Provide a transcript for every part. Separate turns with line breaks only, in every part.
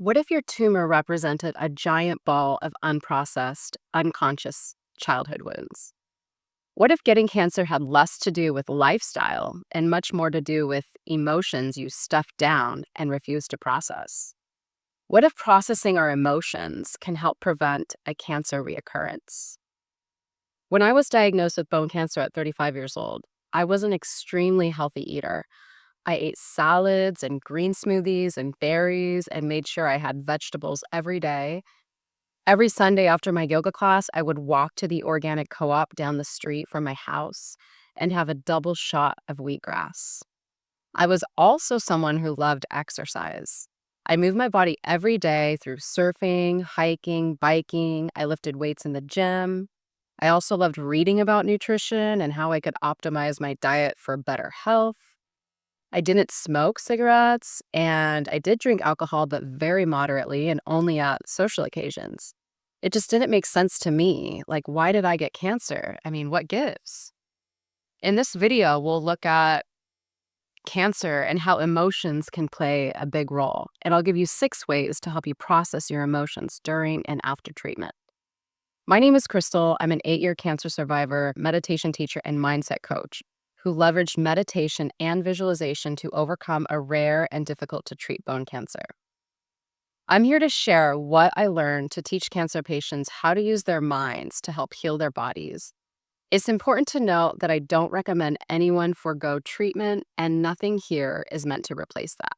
What if your tumor represented a giant ball of unprocessed, unconscious childhood wounds? What if getting cancer had less to do with lifestyle and much more to do with emotions you stuffed down and refused to process? What if processing our emotions can help prevent a cancer reoccurrence? When I was diagnosed with bone cancer at 35 years old, I was an extremely healthy eater. I ate salads and green smoothies and berries and made sure I had vegetables every day. Every Sunday after my yoga class, I would walk to the organic co-op down the street from my house and have a double shot of wheatgrass. I was also someone who loved exercise. I moved my body every day through surfing, hiking, biking. I lifted weights in the gym. I also loved reading about nutrition and how I could optimize my diet for better health. I didn't smoke cigarettes, and I did drink alcohol, but very moderately and only at social occasions. It just didn't make sense to me. Like, why did I get cancer? I mean, what gives? In this video, we'll look at cancer and how emotions can play a big role. And I'll give you 6 ways to help you process your emotions during and after treatment. My name is Crystal. I'm an 8-year cancer survivor, meditation teacher, and mindset coach who leveraged meditation and visualization to overcome a rare and difficult to treat bone cancer. I'm here to share what I learned to teach cancer patients how to use their minds to help heal their bodies. It's important to note that I don't recommend anyone forego treatment, and nothing here is meant to replace that.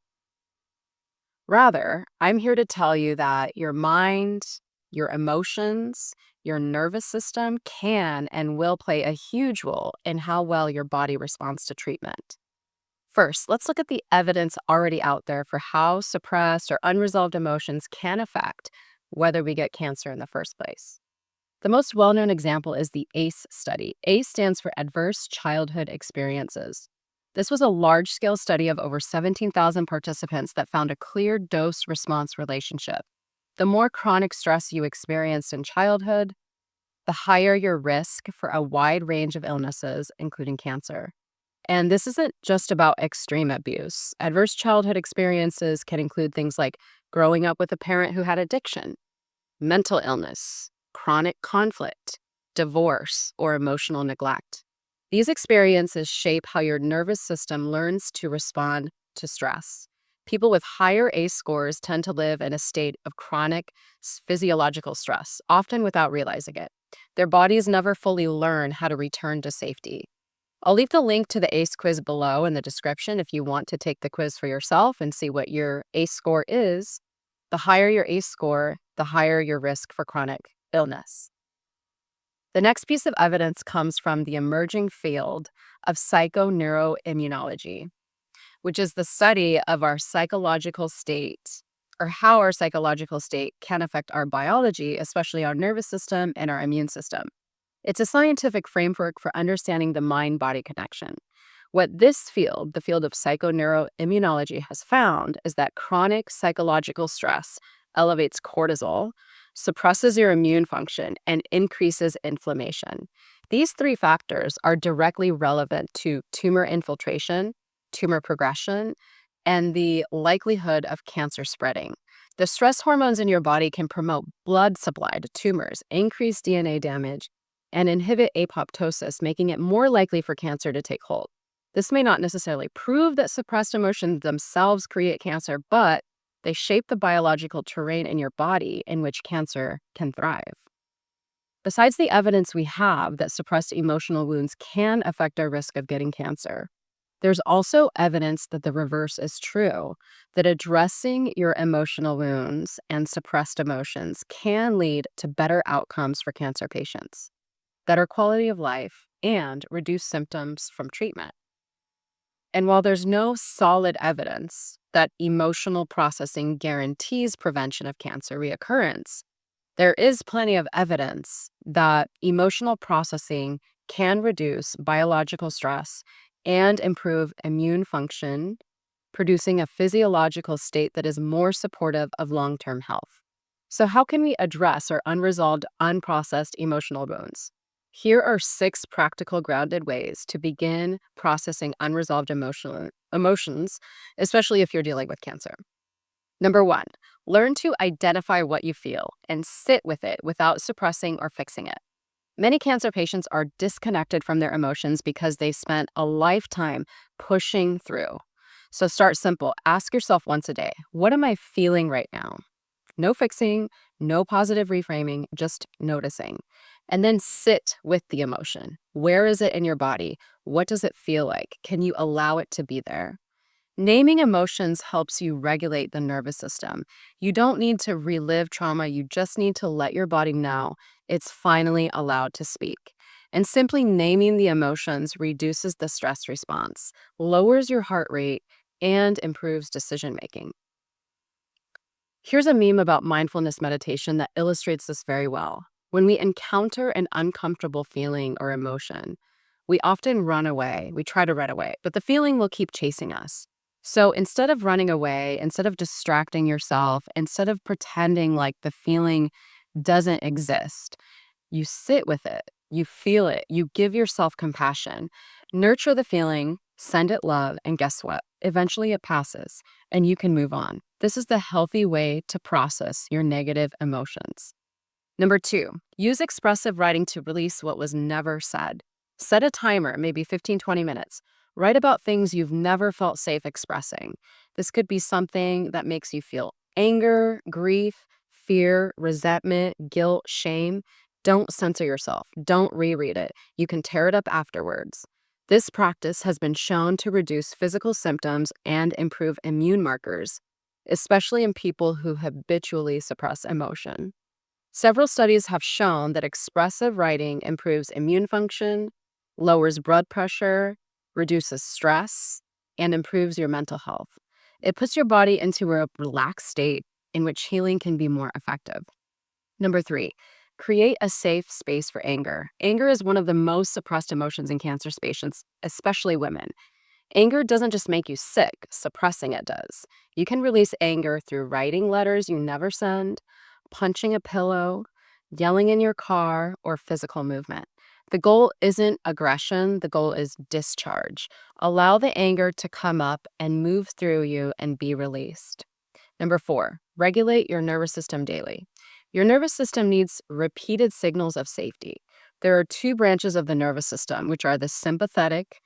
Rather, I'm here to tell you that your mind, your emotions, your nervous system can and will play a huge role in how well your body responds to treatment. First, let's look at the evidence already out there for how suppressed or unresolved emotions can affect whether we get cancer in the first place. The most well-known example is the ACE study. ACE stands for Adverse Childhood Experiences. This was a large-scale study of over 17,000 participants that found a clear dose-response relationship. The more chronic stress you experienced in childhood, the higher your risk for a wide range of illnesses, including cancer. And this isn't just about extreme abuse. Adverse childhood experiences can include things like growing up with a parent who had addiction, mental illness, chronic conflict, divorce, or emotional neglect. These experiences shape how your nervous system learns to respond to stress. People with higher ACE scores tend to live in a state of chronic physiological stress, often without realizing it. Their bodies never fully learn how to return to safety. I'll leave the link to the ACE quiz below in the description if you want to take the quiz for yourself and see what your ACE score is. The higher your ACE score, the higher your risk for chronic illness. The next piece of evidence comes from the emerging field of psycho-neuro-immunology, which is the study of our psychological state, or how our psychological state can affect our biology, especially our nervous system and our immune system. It's a scientific framework for understanding the mind-body connection. What this field, the field of psycho-neuro-immunology, has found is that chronic psychological stress elevates cortisol, suppresses your immune function, and increases inflammation. These 3 factors are directly relevant to tumor infiltration, tumor progression, and the likelihood of cancer spreading. The stress hormones in your body can promote blood supply to tumors, increase DNA damage, and inhibit apoptosis, making it more likely for cancer to take hold. This may not necessarily prove that suppressed emotions themselves create cancer, but they shape the biological terrain in your body in which cancer can thrive. Besides the evidence we have that suppressed emotional wounds can affect our risk of getting cancer, there's also evidence that the reverse is true, that addressing your emotional wounds and suppressed emotions can lead to better outcomes for cancer patients, better quality of life, and reduced symptoms from treatment. And while there's no solid evidence that emotional processing guarantees prevention of cancer reoccurrence, there is plenty of evidence that emotional processing can reduce biological stress and improve immune function, producing a physiological state that is more supportive of long-term health. So how can we address our unresolved, unprocessed emotional wounds? Here are 6 practical, grounded ways to begin processing unresolved emotions, especially if you're dealing with cancer. Number 1, Learn to identify what you feel and sit with it without suppressing or fixing it. Many cancer patients are disconnected from their emotions because they spent a lifetime pushing through. So start simple. Ask yourself once a day, what am I feeling right now? No fixing, no positive reframing, just noticing. And then sit with the emotion. Where is it in your body? What does it feel like? Can you allow it to be there? Naming emotions helps you regulate the nervous system. You don't need to relive trauma, you just need to let your body know it's finally allowed to speak. And simply naming the emotions reduces the stress response, lowers your heart rate, and improves decision making. Here's a meme about mindfulness meditation that illustrates this very well. When we encounter an uncomfortable feeling or emotion, we often run away. We try to run away, but the feeling will keep chasing us. So instead of running away, instead of distracting yourself, instead of pretending like the feeling doesn't exist, you sit with it, you feel it, you give yourself compassion, nurture the feeling, send it love, and guess what? Eventually it passes and you can move on. This is the healthy way to process your negative emotions. Number two, use expressive writing to release what was never said. Set a timer, maybe 15, 20 minutes. Write about things you've never felt safe expressing. This could be something that makes you feel anger, grief, fear, resentment, guilt, shame. Don't censor yourself. Don't reread it. You can tear it up afterwards. This practice has been shown to reduce physical symptoms and improve immune markers, especially in people who habitually suppress emotion. Several studies have shown that expressive writing improves immune function, lowers blood pressure, reduces stress, and improves your mental health. It puts your body into a relaxed state in which healing can be more effective. Number three, create a safe space for anger. Anger is one of the most suppressed emotions in cancer patients, especially women. Anger doesn't just make you sick, suppressing it does. You can release anger through writing letters you never send, punching a pillow, yelling in your car, or physical movement. The goal isn't aggression, the goal is discharge. Allow the anger to come up and move through you and be released. Number four, regulate your nervous system daily. Your nervous system needs repeated signals of safety. There are two branches of the nervous system, which are the sympathetic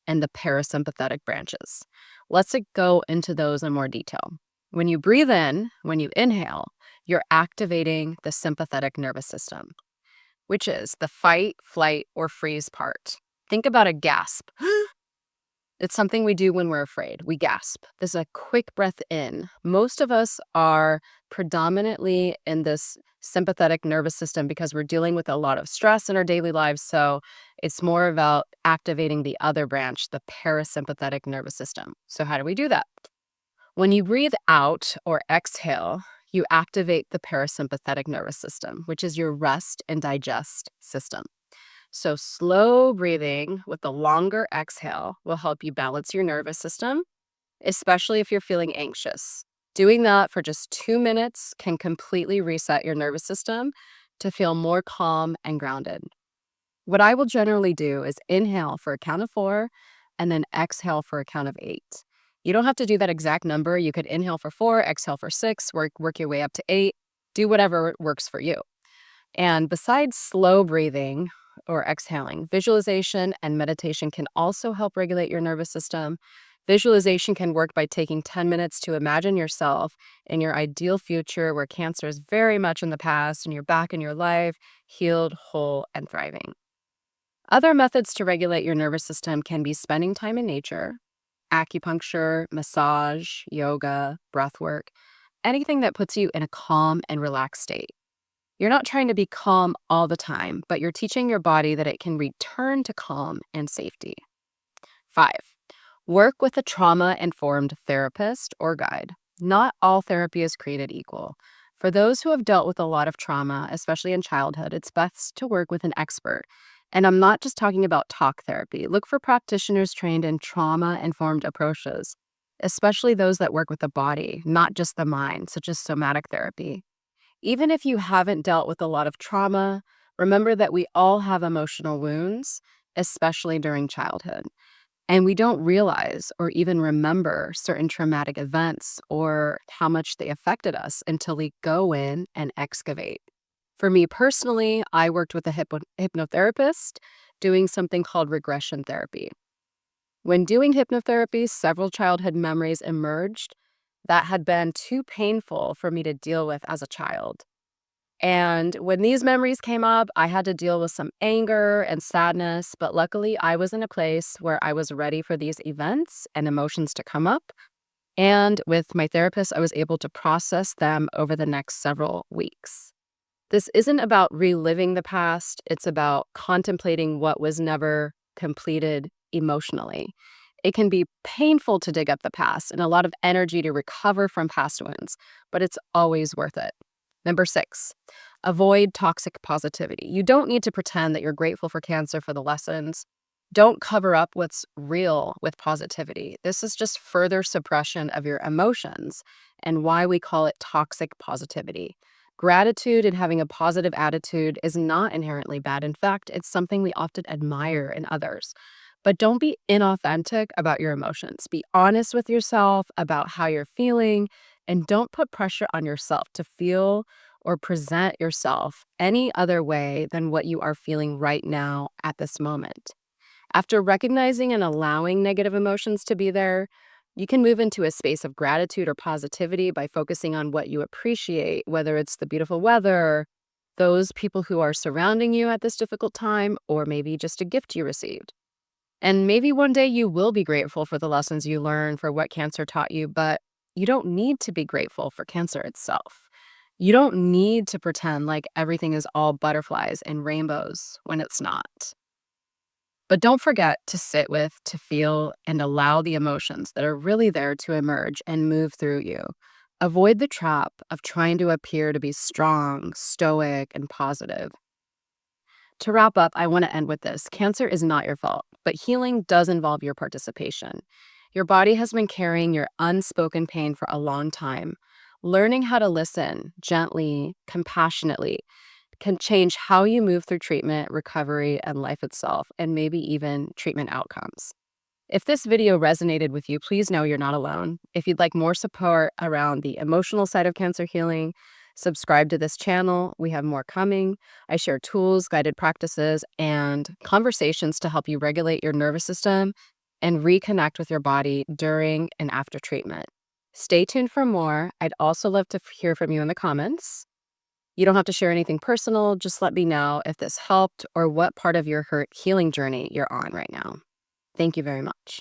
and the parasympathetic branches. Let's go into those in more detail. When you breathe in, when you inhale, you're activating the sympathetic nervous system, which is the fight, flight, or freeze part. Think about a gasp. It's something we do when we're afraid. We gasp. This is a quick breath in. Most of us are predominantly in this sympathetic nervous system because we're dealing with a lot of stress in our daily lives. So it's more about activating the other branch, the parasympathetic nervous system. So, how do we do that? When you breathe out or exhale, you activate the parasympathetic nervous system, which is your rest and digest system. So, slow breathing with the longer exhale will help you balance your nervous system, especially if you're feeling anxious. Doing that for just 2 minutes can completely reset your nervous system to feel more calm and grounded. What I will generally do is inhale for a count of 4 and then exhale for a count of 8. You don't have to do that exact number. You could inhale for 4, exhale for 6, work your way up to 8. Do whatever works for you. And besides slow breathing or exhaling, visualization and meditation can also help regulate your nervous system. Visualization can work by taking 10 minutes to imagine yourself in your ideal future where cancer is very much in the past and you're back in your life, healed, whole, and thriving. Other methods to regulate your nervous system can be spending time in nature, acupuncture, massage, yoga, breath work, anything that puts you in a calm and relaxed state. You're not trying to be calm all the time, but you're teaching your body that it can return to calm and safety. 5, work with a trauma-informed therapist or guide. Not all therapy is created equal. For those who have dealt with a lot of trauma, especially in childhood, it's best to work with an expert. And I'm not just talking about talk therapy. Look for practitioners trained in trauma-informed approaches, especially those that work with the body, not just the mind, such as somatic therapy. Even if you haven't dealt with a lot of trauma, remember that we all have emotional wounds, especially during childhood. And we don't realize or even remember certain traumatic events or how much they affected us until we go in and excavate. For me personally, I worked with a hypnotherapist doing something called regression therapy. When doing hypnotherapy, several childhood memories emerged that had been too painful for me to deal with as a child. And when these memories came up, I had to deal with some anger and sadness, but luckily I was in a place where I was ready for these events and emotions to come up. And with my therapist, I was able to process them over the next several weeks. This isn't about reliving the past, it's about contemplating what was never completed emotionally. It can be painful to dig up the past and a lot of energy to recover from past wounds, but it's always worth it. Number 6, avoid toxic positivity. You don't need to pretend that you're grateful for cancer for the lessons. Don't cover up what's real with positivity. This is just further suppression of your emotions and why we call it toxic positivity. Gratitude and having a positive attitude is not inherently bad. In fact, it's something we often admire in others. But don't be inauthentic about your emotions. Be honest with yourself about how you're feeling, and don't put pressure on yourself to feel or present yourself any other way than what you are feeling right now at this moment. After recognizing and allowing negative emotions to be there, you can move into a space of gratitude or positivity by focusing on what you appreciate, whether it's the beautiful weather, those people who are surrounding you at this difficult time, or maybe just a gift you received. And maybe one day you will be grateful for the lessons you learned, for what cancer taught you, but you don't need to be grateful for cancer itself. You don't need to pretend like everything is all butterflies and rainbows when it's not. But don't forget to sit with, to feel, and allow the emotions that are really there to emerge and move through you. Avoid the trap of trying to appear to be strong, stoic, and positive. To wrap up, I want to end with this. Cancer is not your fault, but healing does involve your participation. Your body has been carrying your unspoken pain for a long time. Learning how to listen gently, compassionately, can change how you move through treatment, recovery, and life itself, and maybe even treatment outcomes. If this video resonated with you, please know you're not alone. If you'd like more support around the emotional side of cancer healing, subscribe to this channel. We have more coming. I share tools, guided practices, and conversations to help you regulate your nervous system and reconnect with your body during and after treatment. Stay tuned for more. I'd also love to hear from you in the comments. You don't have to share anything personal. Just let me know if this helped or what part of your hurt healing journey you're on right now. Thank you very much.